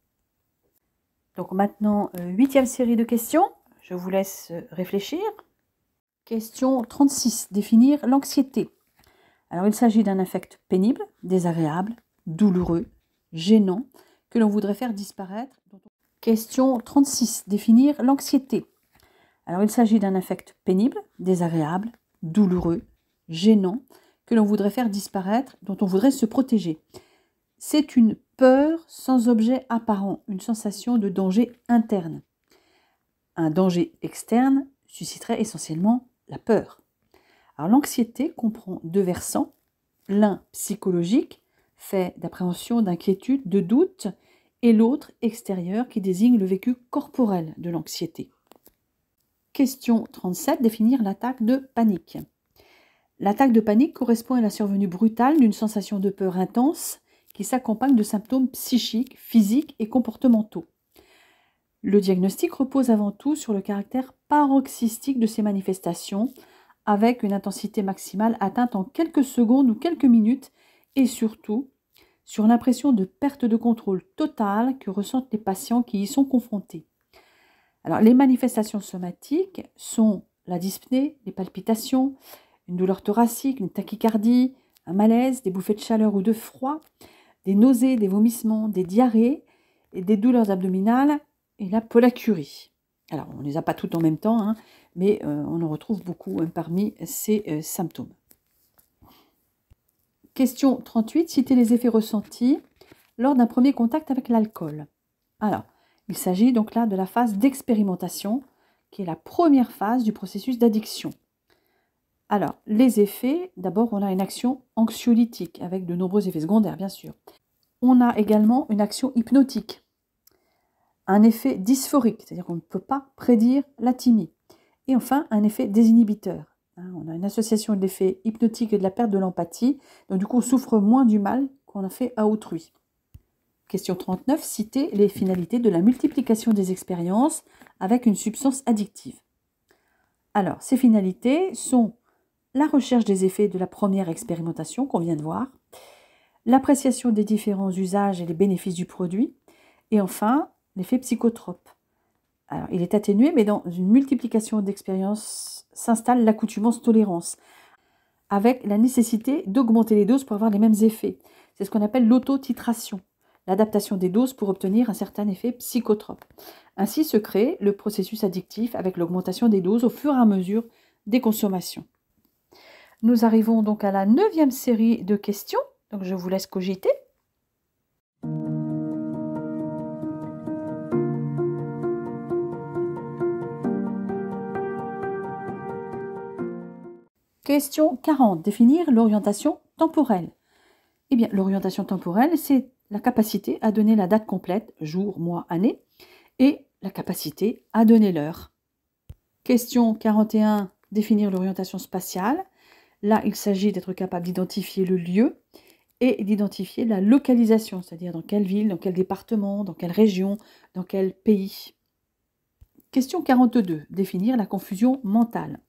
Donc maintenant, 8e série de questions, je vous laisse réfléchir. Question 36. Définir l'anxiété. Alors, il s'agit d'un affect pénible, désagréable, douloureux, gênant, que l'on voudrait faire disparaître. Question 36. Définir l'anxiété. Alors, il s'agit d'un affect pénible, désagréable, douloureux, gênant, que l'on voudrait faire disparaître, dont on voudrait se protéger. C'est une peur sans objet apparent, une sensation de danger interne. Un danger externe susciterait essentiellement la peur. Alors, l'anxiété comprend 2 versants, l'un psychologique, fait d'appréhension, d'inquiétude, de doute, et l'autre extérieur qui désigne le vécu corporel de l'anxiété. Question 37, définir l'attaque de panique. L'attaque de panique correspond à la survenue brutale d'une sensation de peur intense qui s'accompagne de symptômes psychiques, physiques et comportementaux. Le diagnostic repose avant tout sur le caractère paroxystique de ces manifestations, avec une intensité maximale atteinte en quelques secondes ou quelques minutes, et surtout sur l'impression de perte de contrôle totale que ressentent les patients qui y sont confrontés. Alors, les manifestations somatiques sont la dyspnée, les palpitations, une douleur thoracique, une tachycardie, un malaise, des bouffées de chaleur ou de froid, des nausées, des vomissements, des diarrhées, et des douleurs abdominales et la pollacurie. Alors, on ne les a pas toutes en même temps, hein, mais on en retrouve beaucoup parmi ces symptômes. Question 38. Citez les effets ressentis lors d'un premier contact avec l'alcool. Alors, il s'agit donc là de la phase d'expérimentation, qui est la première phase du processus d'addiction. Alors, les effets, d'abord, on a une action anxiolytique, avec de nombreux effets secondaires, bien sûr. On a également une action hypnotique, un effet dysphorique, c'est-à-dire qu'on ne peut pas prédire l'athymie. Et enfin, un effet désinhibiteur. On a une association de l'effet hypnotique et de la perte de l'empathie, donc du coup, on souffre moins du mal qu'on a fait à autrui. Question 39, citez les finalités de la multiplication des expériences avec une substance addictive. Alors, ces finalités sont la recherche des effets de la première expérimentation qu'on vient de voir, l'appréciation des différents usages et les bénéfices du produit, et enfin, l'effet psychotrope. Alors, il est atténué, mais dans une multiplication d'expériences s'installe l'accoutumance-tolérance, avec la nécessité d'augmenter les doses pour avoir les mêmes effets. C'est ce qu'on appelle l'autotitration, l'adaptation des doses pour obtenir un certain effet psychotrope. Ainsi se crée le processus addictif avec l'augmentation des doses au fur et à mesure des consommations. Nous arrivons donc à la 9e série de questions, donc je vous laisse cogiter. Question 40. Définir l'orientation temporelle. Eh bien, l'orientation temporelle, c'est la capacité à donner la date complète, jour, mois, année, et la capacité à donner l'heure. Question 41. Définir l'orientation spatiale. Là, il s'agit d'être capable d'identifier le lieu et d'identifier la localisation, c'est-à-dire dans quelle ville, dans quel département, dans quelle région, dans quel pays. Question 42. Définir la confusion mentale.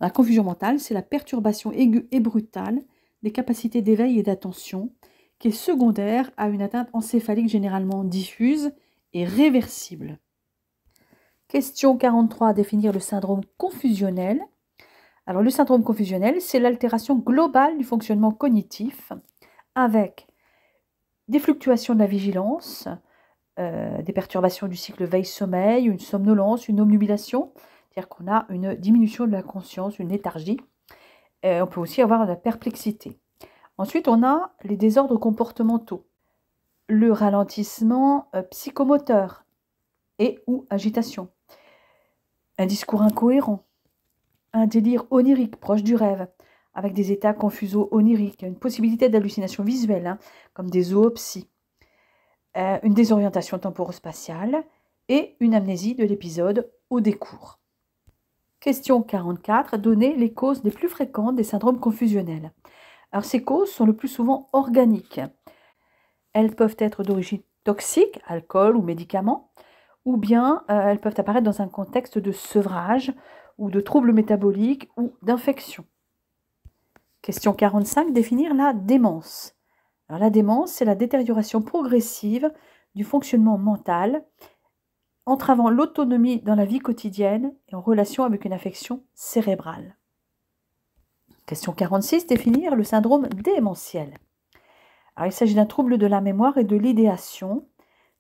La confusion mentale, c'est la perturbation aiguë et brutale des capacités d'éveil et d'attention, qui est secondaire à une atteinte encéphalique généralement diffuse et réversible. Question 43. Définir le syndrome confusionnel. Alors, le syndrome confusionnel, c'est l'altération globale du fonctionnement cognitif avec des fluctuations de la vigilance, des perturbations du cycle veille-sommeil, une somnolence, une obnubilation, c'est-à-dire qu'on a une diminution de la conscience, une léthargie. On peut aussi avoir de la perplexité. Ensuite, on a les désordres comportementaux, le ralentissement psychomoteur et ou agitation, un discours incohérent, un délire onirique proche du rêve, avec des états confuso-oniriques, une possibilité d'hallucination visuelle, comme des zoopsies, une désorientation temporospatiale et une amnésie de l'épisode au décours. Question 44. Donner les causes les plus fréquentes des syndromes confusionnels. Alors, ces causes sont le plus souvent organiques. Elles peuvent être d'origine toxique, alcool ou médicaments, ou bien elles peuvent apparaître dans un contexte de sevrage ou de troubles métaboliques ou d'infection. Question 45. Définir la démence. Alors, la démence, c'est la détérioration progressive du fonctionnement mental, entravant l'autonomie dans la vie quotidienne et en relation avec une affection cérébrale. Question 46. Définir le syndrome démentiel. Alors, il s'agit d'un trouble de la mémoire et de l'idéation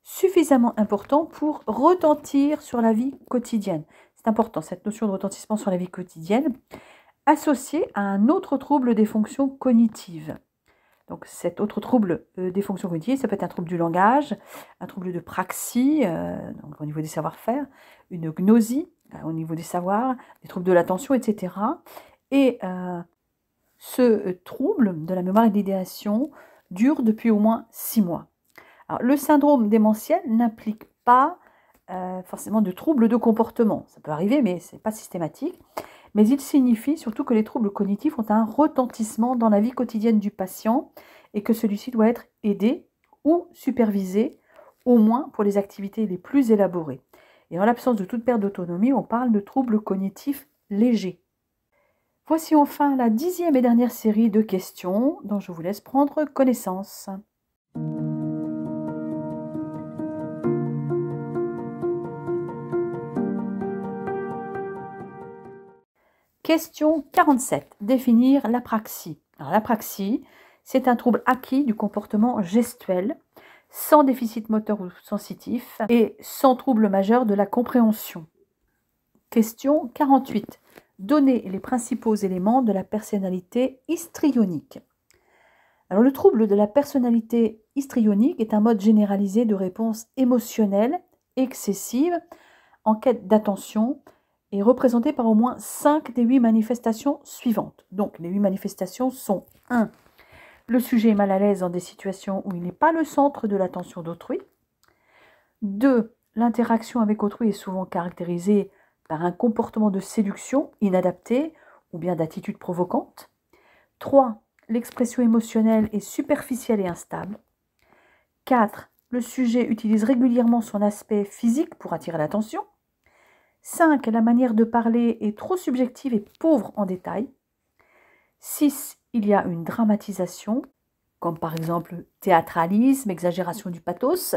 suffisamment important pour retentir sur la vie quotidienne. C'est important, cette notion de retentissement sur la vie quotidienne, associée à un autre trouble des fonctions cognitives. Donc, cet autre trouble des fonctions cognitives, ça peut être un trouble du langage, un trouble de praxie, donc au niveau des savoir-faire, une gnosie, au niveau des savoirs, des troubles de l'attention, etc. Et ce trouble de la mémoire et de l'idéation dure depuis au moins 6 mois. Alors, le syndrome démentiel n'implique pas forcément de troubles de comportement. Ça peut arriver, mais ce n'est pas systématique. Mais il signifie surtout que les troubles cognitifs ont un retentissement dans la vie quotidienne du patient et que celui-ci doit être aidé ou supervisé au moins pour les activités les plus élaborées. Et en l'absence de toute perte d'autonomie, on parle de troubles cognitifs légers. Voici enfin la 10e et dernière série de questions dont je vous laisse prendre connaissance. Question 47. Définir l'apraxie. Alors l'apraxie, c'est un trouble acquis du comportement gestuel, sans déficit moteur ou sensitif et sans trouble majeur de la compréhension. Question 48. Donner les principaux éléments de la personnalité histrionique. Alors le trouble de la personnalité histrionique est un mode généralisé de réponse émotionnelle excessive en quête d'attention est représenté par au moins 5 des 8 manifestations suivantes. Donc les 8 manifestations sont 1. Le sujet est mal à l'aise dans des situations où il n'est pas le centre de l'attention d'autrui. 2. L'interaction avec autrui est souvent caractérisée par un comportement de séduction inadapté ou bien d'attitude provocante. 3. L'expression émotionnelle est superficielle et instable. 4. Le sujet utilise régulièrement son aspect physique pour attirer l'attention. 5. La manière de parler est trop subjective et pauvre en détails. 6. Il y a une dramatisation, comme par exemple théâtralisme, exagération du pathos,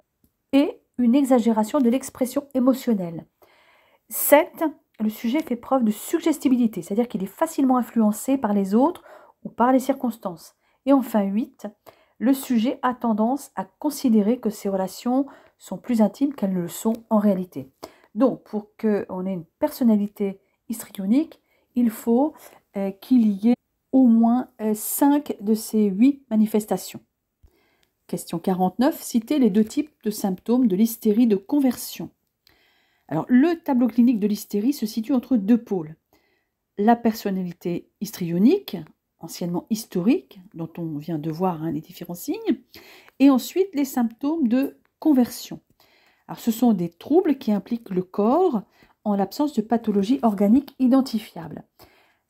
et une exagération de l'expression émotionnelle. 7. Le sujet fait preuve de suggestibilité, c'est-à-dire qu'il est facilement influencé par les autres ou par les circonstances. Et enfin 8. Le sujet a tendance à considérer que ses relations sont plus intimes qu'elles ne le sont en réalité. Donc, pour qu'on ait une personnalité histrionique, il faut qu'il y ait au moins 5 de ces 8 manifestations. Question 49. Citez les 2 types de symptômes de l'hystérie de conversion. Alors, le tableau clinique de l'hystérie se situe entre 2 pôles. La personnalité histrionique, anciennement historique, dont on vient de voir les différents signes, et ensuite les symptômes de conversion. Alors, ce sont des troubles qui impliquent le corps en l'absence de pathologie organique identifiable.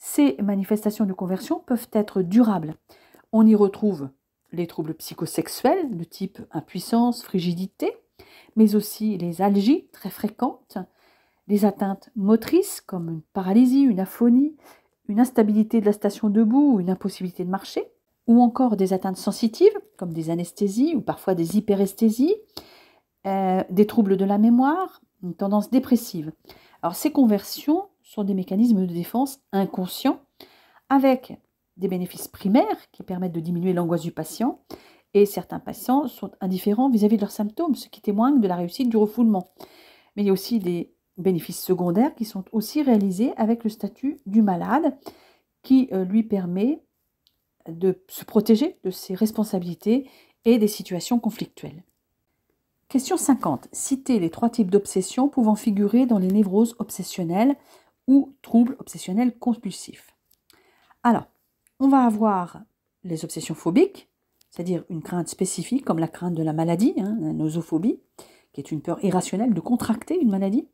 Ces manifestations de conversion peuvent être durables. On y retrouve les troubles psychosexuels de type impuissance, frigidité, mais aussi les algies très fréquentes, les atteintes motrices comme une paralysie, une aphonie, une instabilité de la station debout ou une impossibilité de marcher, ou encore des atteintes sensitives comme des anesthésies ou parfois des hyperesthésies, des troubles de la mémoire, une tendance dépressive. Alors ces conversions sont des mécanismes de défense inconscients avec des bénéfices primaires qui permettent de diminuer l'angoisse du patient et certains patients sont indifférents vis-à-vis de leurs symptômes, ce qui témoigne de la réussite du refoulement. Mais il y a aussi des bénéfices secondaires qui sont aussi réalisés avec le statut du malade qui lui permet de se protéger de ses responsabilités et des situations conflictuelles. Question 50. Citez les 3 types d'obsessions pouvant figurer dans les névroses obsessionnelles ou troubles obsessionnels compulsifs. Alors, on va avoir les obsessions phobiques, c'est-à-dire une crainte spécifique comme la crainte de la maladie, la nosophobie, qui est une peur irrationnelle de contracter une maladie.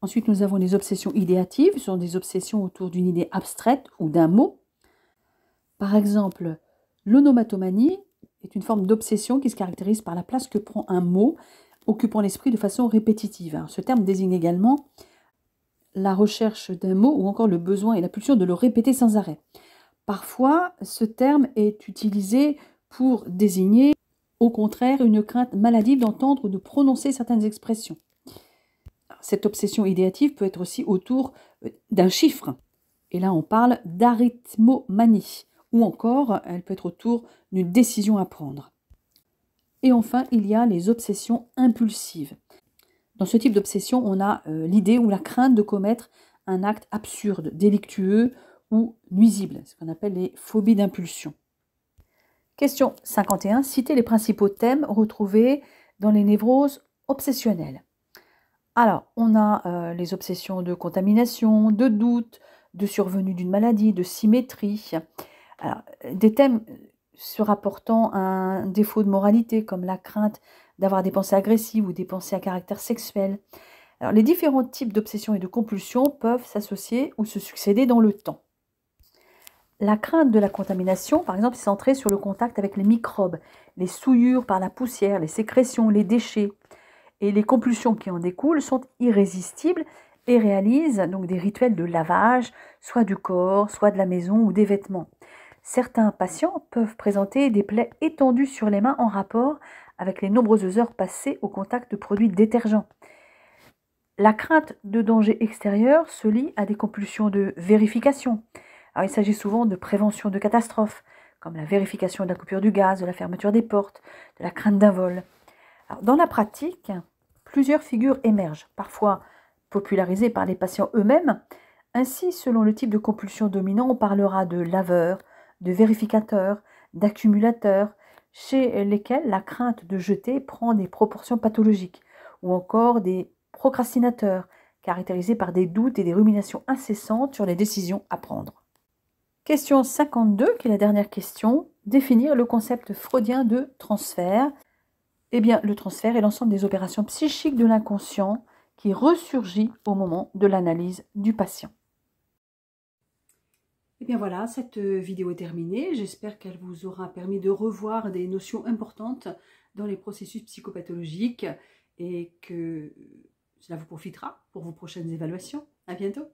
Ensuite, nous avons les obsessions idéatives, ce sont des obsessions autour d'une idée abstraite ou d'un mot. Par exemple, l'onomatomanie est une forme d'obsession qui se caractérise par la place que prend un mot occupant l'esprit de façon répétitive. Alors, ce terme désigne également la recherche d'un mot ou encore le besoin et la pulsion de le répéter sans arrêt. Parfois, ce terme est utilisé pour désigner, au contraire, une crainte maladive d'entendre ou de prononcer certaines expressions. Cette obsession idéative peut être aussi autour d'un chiffre. Et là, on parle d'arithmomanie. Ou encore, elle peut être autour d'une décision à prendre. Et enfin, il y a les obsessions impulsives. Dans ce type d'obsession, on a l'idée ou la crainte de commettre un acte absurde, délictueux ou nuisible, ce qu'on appelle les phobies d'impulsion. Question 51. Citez les principaux thèmes retrouvés dans les névroses obsessionnelles. Alors, on a les obsessions de contamination, de doute, de survenue d'une maladie, de symétrie. Alors, des thèmes se rapportant à un défaut de moralité, comme la crainte d'avoir des pensées agressives ou des pensées à caractère sexuel. Alors, les différents types d'obsessions et de compulsions peuvent s'associer ou se succéder dans le temps. La crainte de la contamination, par exemple, est centrée sur le contact avec les microbes, les souillures par la poussière, les sécrétions, les déchets. Et les compulsions qui en découlent sont irrésistibles et réalisent donc des rituels de lavage, soit du corps, soit de la maison ou des vêtements. Certains patients peuvent présenter des plaies étendues sur les mains en rapport avec les nombreuses heures passées au contact de produits détergents. La crainte de dangers extérieurs se lie à des compulsions de vérification. Alors, il s'agit souvent de prévention de catastrophes, comme la vérification de la coupure du gaz, de la fermeture des portes, de la crainte d'un vol. Alors, dans la pratique, plusieurs figures émergent, parfois popularisées par les patients eux-mêmes. Ainsi, selon le type de compulsion dominant, on parlera de laveur, de vérificateur, d'accumulateur, chez lesquels la crainte de jeter prend des proportions pathologiques, ou encore des procrastinateurs, caractérisés par des doutes et des ruminations incessantes sur les décisions à prendre. Question 52, qui est la dernière question, définir le concept freudien de transfert. Eh bien, le transfert est l'ensemble des opérations psychiques de l'inconscient qui ressurgit au moment de l'analyse du patient. Eh bien voilà, cette vidéo est terminée. J'espère qu'elle vous aura permis de revoir des notions importantes dans les processus psychopathologiques et que cela vous profitera pour vos prochaines évaluations. À bientôt.